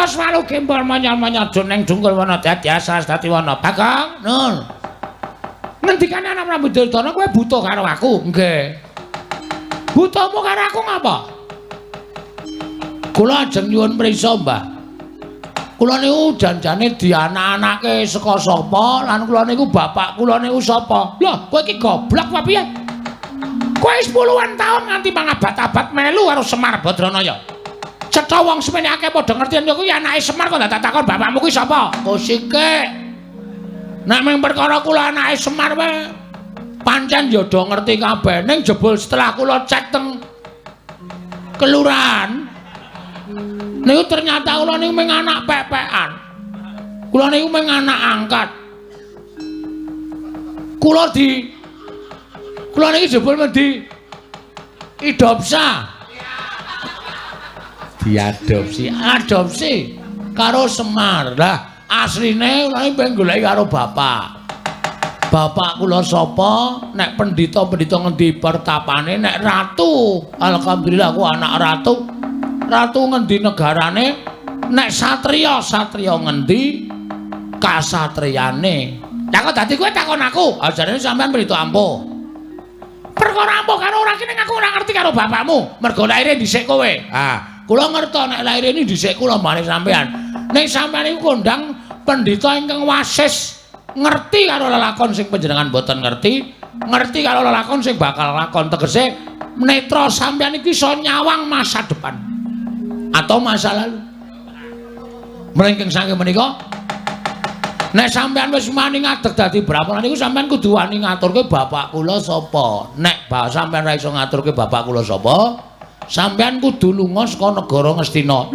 Terus walu gembol monyol-monyol joneng dungkul wana dadi asas dadi wana. Bagong, nun. Ngendikane ana Prabu Duryudana kowe buta karo aku? Nggih. Butamu karo aku ngapa? Kula ajeng nyuwun prisa, Mbah. Kula niku janjane dianak-anake saka sapa lan kula niku bapak kula niku sapa? Lho, kowe iki goblok apa piye? Kowe wis puluhan taun nganti mangabad-abad melu karo Semar Badranaya. Cetha wong semene akeh padha ngerti yen kuwi anake Semar kok ndak takon bapakmu kuwi sapa? Kosike. Nek mung perkara kula anake Semar wae pancen ya do ngerti kabeh ning jebul setelah kula cek teng kelurahan niku ternyata kula niku mung anak pepekan. Kula niku mung anak angkat. Kula niki jebul di adopsi karo Semar. Lah asline kula pengen goleki karo bapak. Bapak kula sapa? Nek pendhita-pendhita ngendi pertapane? Nek ratu, alhamdulillah aku anak ratu. Ratu ngendi negarane? Nek satriya, satriya ngendi kasatriyane. Lah kok dadi kowe takon aku? Ajarane sampean pendhita ampuh. Perkara ampuh karo ora kene aku ora ngerti karo bapakmu. Mergo laire dhisik kowe. Ah, kula ngerti nek laire ini dhisik kula mbane sampean. Nek sampean iku kondang pendhita ingkang wasis ngerti karo lelakon sing panjenengan boten ngerti, ngerti karo lelakon sing bakal lakon tegese netra sampean iki iso nyawang masa depan atau masa lalu. Mrengking saking menika nek sampean wis mani ngadeg dadi brawana niku sampean kudu wani ngaturke bapak kula sapa. Nek sampean ra iso ngaturke bapak kula sapa, sampean kudu lunga saka negara Ngastina.